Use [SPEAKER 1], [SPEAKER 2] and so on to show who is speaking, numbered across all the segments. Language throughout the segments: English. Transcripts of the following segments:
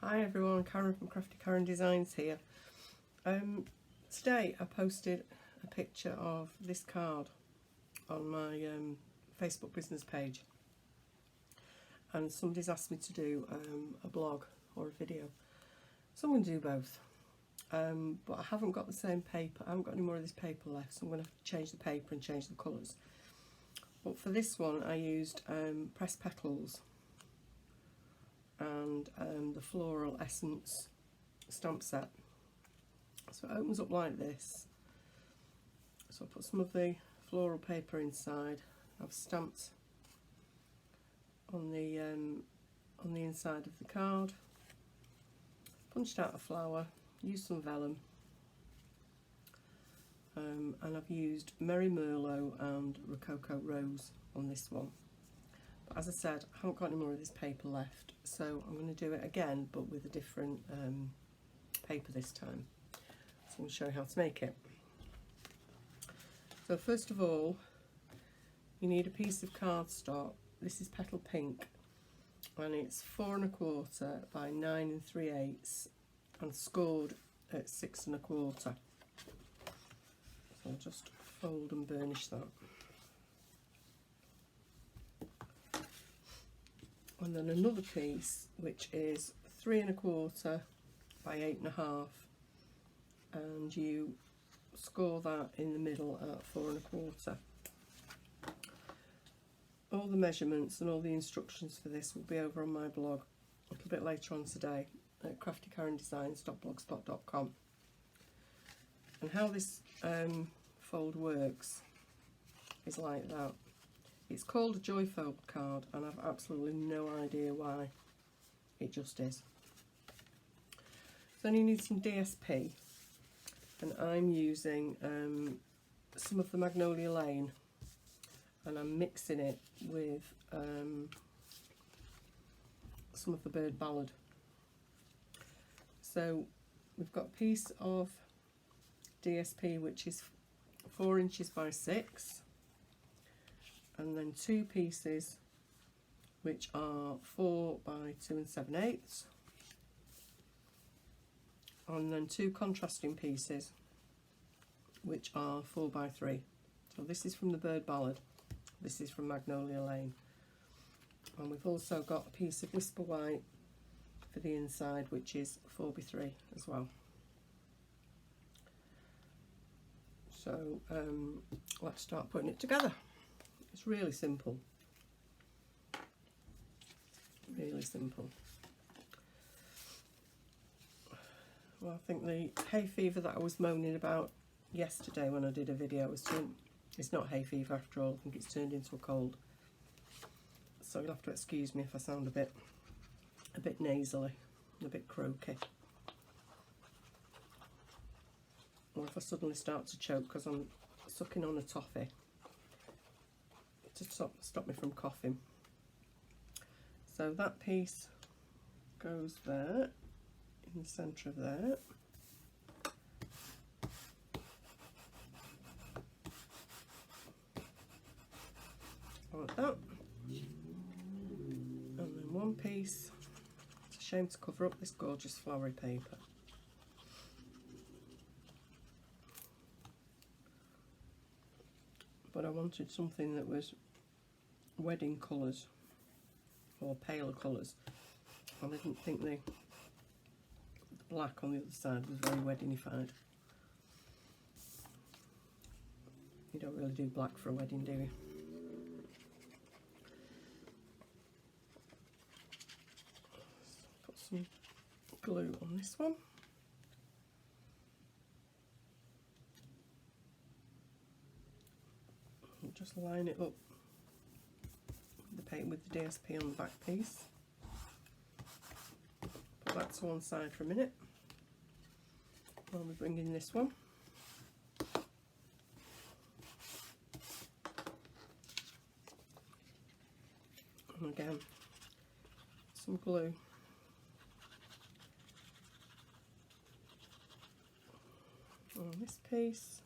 [SPEAKER 1] Hi everyone, Karen from Craftykarendesigns here. Today I posted a picture of this card on my Facebook business page, and somebody's asked me to do a blog or a video, so I'm going to do both. But I haven't got the same paper, I haven't got any more of this paper left, so I'm going to have to change the paper and change the colours. But for this one I used pressed petals and the floral essence stamp set. So it opens up like this. So I put some of the floral paper inside. I've stamped on the inside of the card, punched out a flower, used some vellum, and I've used Merry Merlot and Rococo Rose on this one. But as I said, I haven't got any more of this paper left, so I'm going to do it again but with a different paper this time. So I'm going to show you how to make it. So first of all, you need a piece of cardstock. This is Petal Pink and it's 4 1/4 by 9 3/8 and scored at 6 1/4. So I'll just fold and burnish that. And then another piece which is 3 1/4 by 8 1/2, and you score that in the middle at 4 1/4. All the measurements and all the instructions for this will be over on my blog a little bit later on today at craftykarendesigns.blogspot.com. And how this fold works is like that. It's called a joy fold card and I've absolutely no idea why, it just is. So then you need some DSP, and I'm using some of the Magnolia Lane, and I'm mixing it with some of the bird ballad. So we've got a piece of DSP which is 4 inches by 6, and then 2 pieces which are 4 by 2 7/8, and then 2 contrasting pieces which are 4 by 3. So this is from the bird ballad, this is from Magnolia Lane, and we've also got a piece of Whisper White for the inside which is 4 by 3 as well. So let's start putting it together. It's really simple, really simple. Well, I think the hay fever that I was moaning about yesterday when I did a video it's not hay fever after all. I think it's turned into a cold, so you'll have to excuse me if I sound a bit nasally, a bit croaky, or if I suddenly start to choke because I'm sucking on a toffee to stop me from coughing. So that piece goes there, in the centre of there. Like that. And then one piece, it's a shame to cover up this gorgeous flowery paper. But I wanted something that was wedding colours or paler colours, and I didn't think the black on the other side was very weddingified. You don't really do black for a wedding, do you? Put some glue on this one. And just line it up with the DSP on the back piece. Put that to one side for a minute while we bring in this one. And again, some glue. On this piece,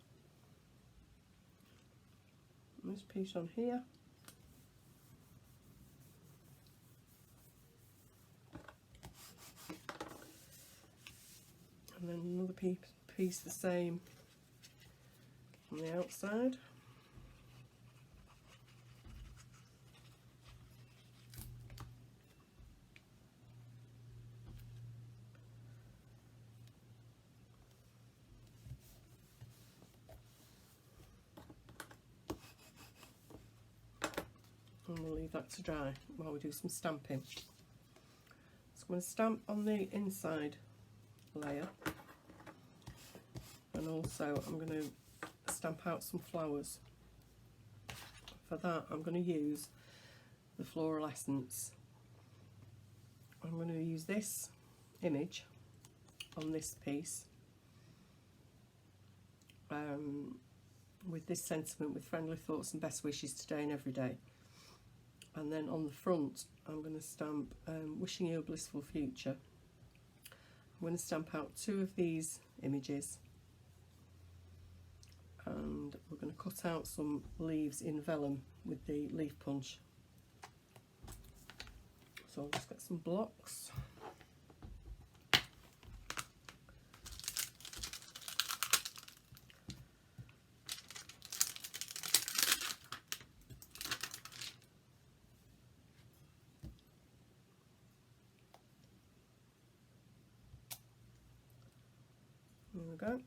[SPEAKER 1] and this piece on here. then another piece the same on the outside. And we'll leave that to dry while we do some stamping. So I'm going to stamp on the inside layer, and also I'm going to stamp out some flowers. For that I'm going to use the floral essence. I'm going to use this image on this piece with this sentiment, with friendly thoughts and best wishes today and every day. And then on the front I'm going to stamp wishing you a blissful future. I'm going to stamp out 2 of these images, and we're going to cut out some leaves in vellum with the leaf punch. So I'll just get some blocks. There we go.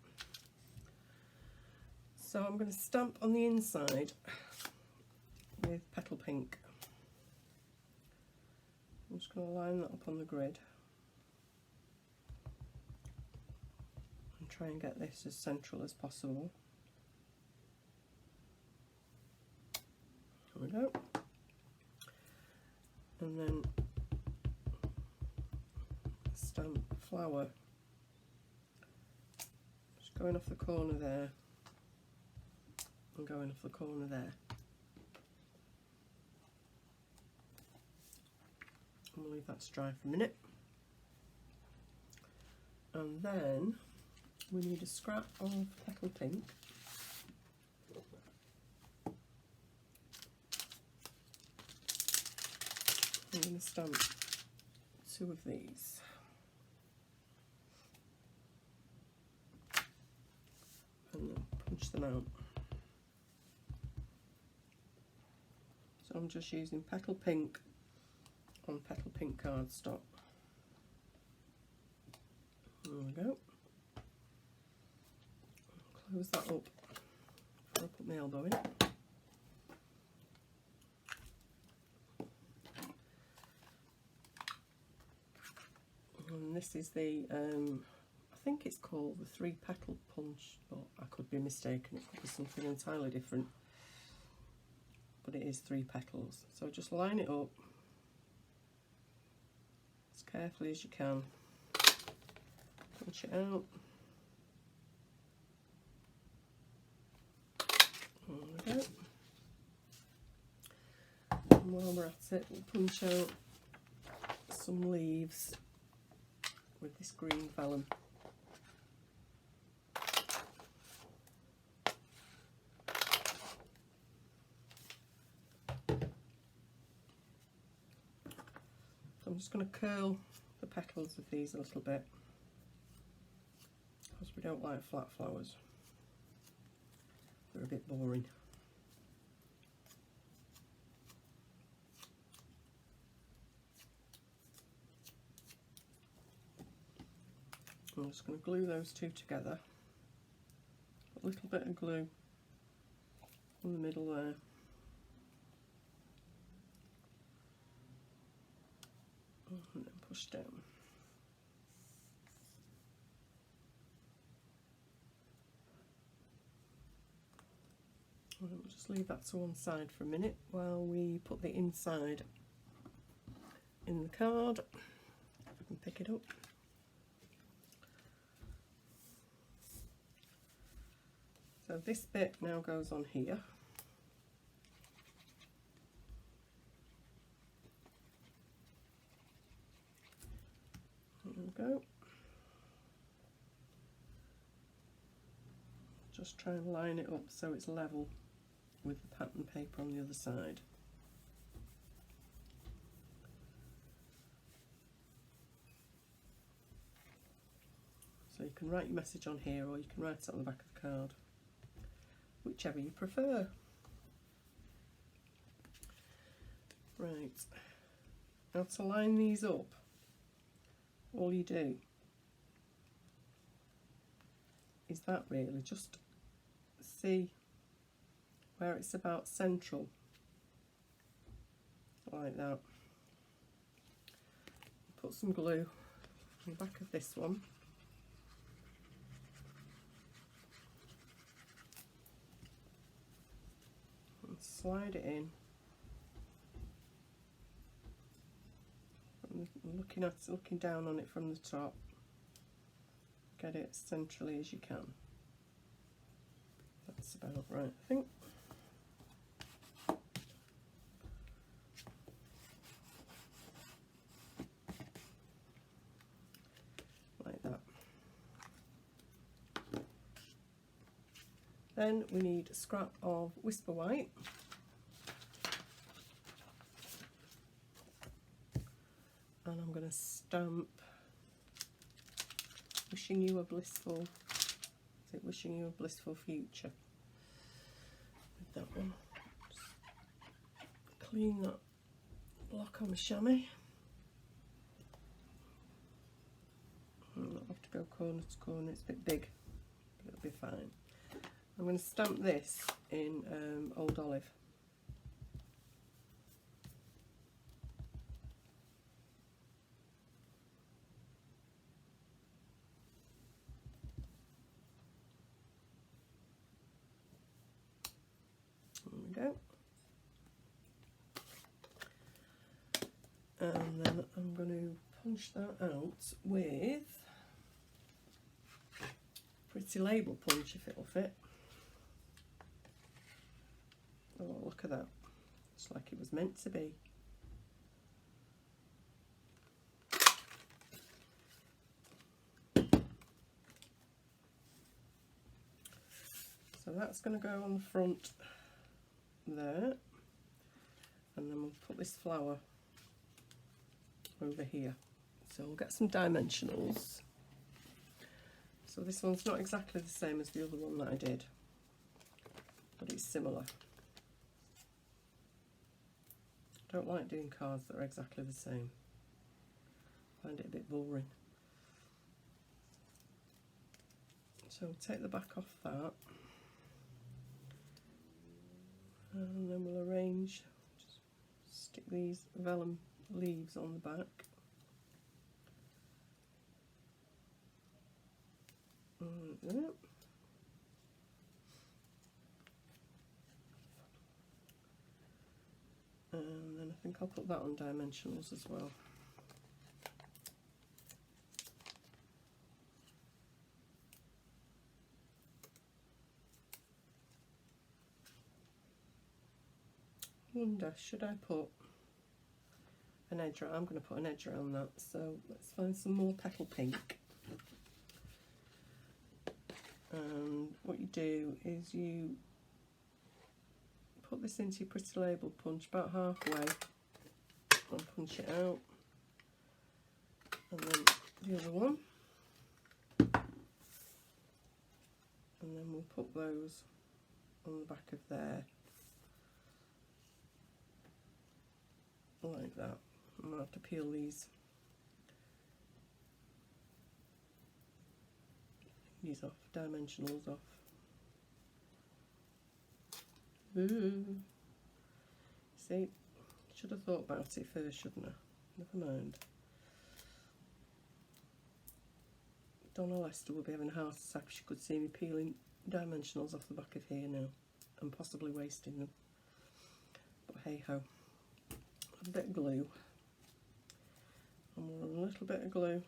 [SPEAKER 1] So I'm going to stamp on the inside with petal pink. I'm just going to line that up on the grid and try and get this as central as possible. There we go. And then stamp flower. Just going off the corner there and going off the corner there. And we'll leave that to dry for a minute. And then we need a scrap of petal pink. I'm going to stamp 2 of these. And then punch them out. So I'm just using petal pink on petal pink cardstock. There we go. Close that up before I put my elbow in. And this is the, I think it's called the 3 petal punch, but I could be mistaken, it could be something entirely different. But it is 3 petals. So just line it up as carefully as you can. Punch it out. There we go. And while we're at it, we'll punch out some leaves with this green vellum. I'm just going to curl the petals of these a little bit, because we don't like flat flowers. They're a bit boring. I'm just going to glue those 2 together. A little bit of glue in the middle there. And then push down. And we'll just leave that to one side for a minute while we put the inside in the card. If I can pick it up. So this bit now goes on here. There we go. Just try and line it up so it's level with the pattern paper on the other side. So So you can write your message on here, or you can write it on the back of the card, whichever you prefer. Right, now to line these up, all you do is that really, just see where it's about central, like that. Put some glue on the back of this one. And slide it in. Looking down on it from the top. Get it as centrally as you can. That's about right, I think. Like that. Then we need a scrap of Whisper White. And I'm going to stamp wishing you a blissful, is it wishing you a blissful future? With that one. Just clean that block on the chamois. I'll have to go corner to corner, it's a bit big, but it'll be fine. I'm going to stamp this in Old Olive. Go. And then I'm going to punch that out with Pretty Label punch if it'll fit. Oh, look at that. It's like it was meant to be. So that's going to go on the front there, and then we'll put this flower over here. So we'll get some dimensionals. So this one's not exactly the same as the other one that I did, but it's similar. I don't like doing cards that are exactly the same. I find it a bit boring. So we'll take the back off that. And then we'll arrange, just stick these vellum leaves on the back. Like that. And then I think I'll put that on dimensionals as well. Wonder, should I put an edge around? I'm going to put an edge around that, so let's find some more petal pink. And what you do is you put this into your Pretty Label punch about halfway and punch it out, and then the other one, and then we'll put those on the back of there. Like that. I'm going to have to peel these off, dimensionals off. Ooh. See, should have thought about it first, shouldn't I? Never mind. Donna Lester will be having a heart attack if she could see me peeling dimensionals off the back of here now, and possibly wasting them. But hey ho. A bit of glue, and we'll run a little bit of glue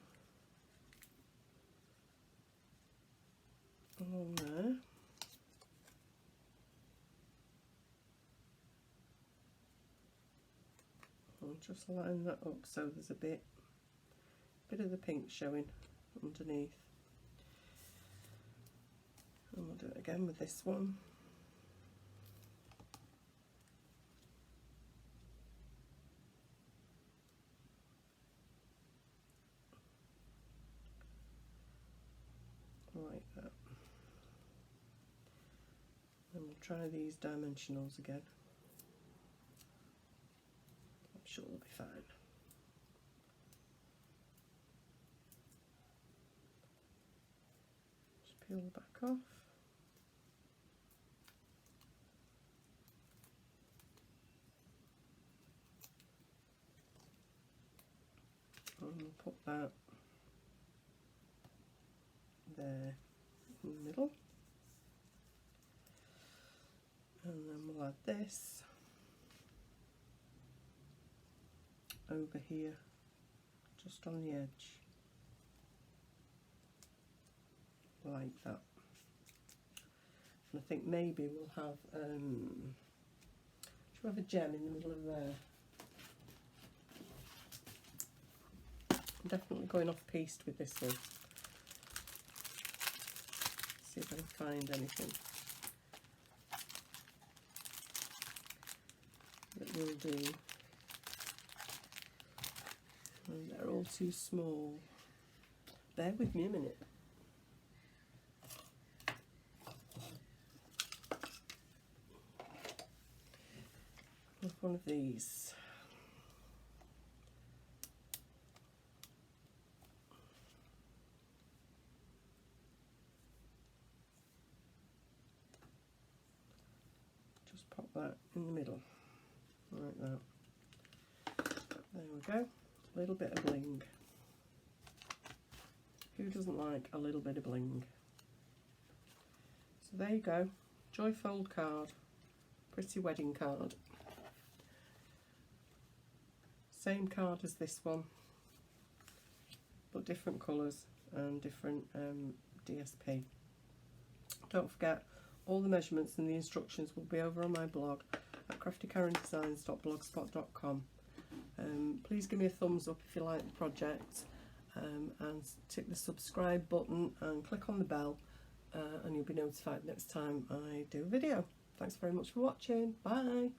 [SPEAKER 1] along there, and just line that up so there's a bit of the pink showing underneath. And we'll do it again with this one. try these dimensionals again. I'm sure they'll be fine. Just peel the back off. And we'll put that there in the middle. And then we'll add this over here, just on the edge, like that. And I think maybe we'll have, should we have a gem in the middle of there? I'm definitely going off piste with this one. See if I can find anything that will do. And they're all too small. Bear with me a minute. With one of these. Just pop that in the middle, like that. There we go. A little bit of bling. Who doesn't like a little bit of bling? So there you go. Joy fold card. Pretty wedding card. Same card as this one, but different colours and different DSP. Don't forget, all the measurements and the instructions will be over on my blog at craftykarendesigns.blogspot.com. Please give me a thumbs up if you like the project, and tick the subscribe button and click on the bell, and you'll be notified next time I do a video. Thanks very much for watching. Bye.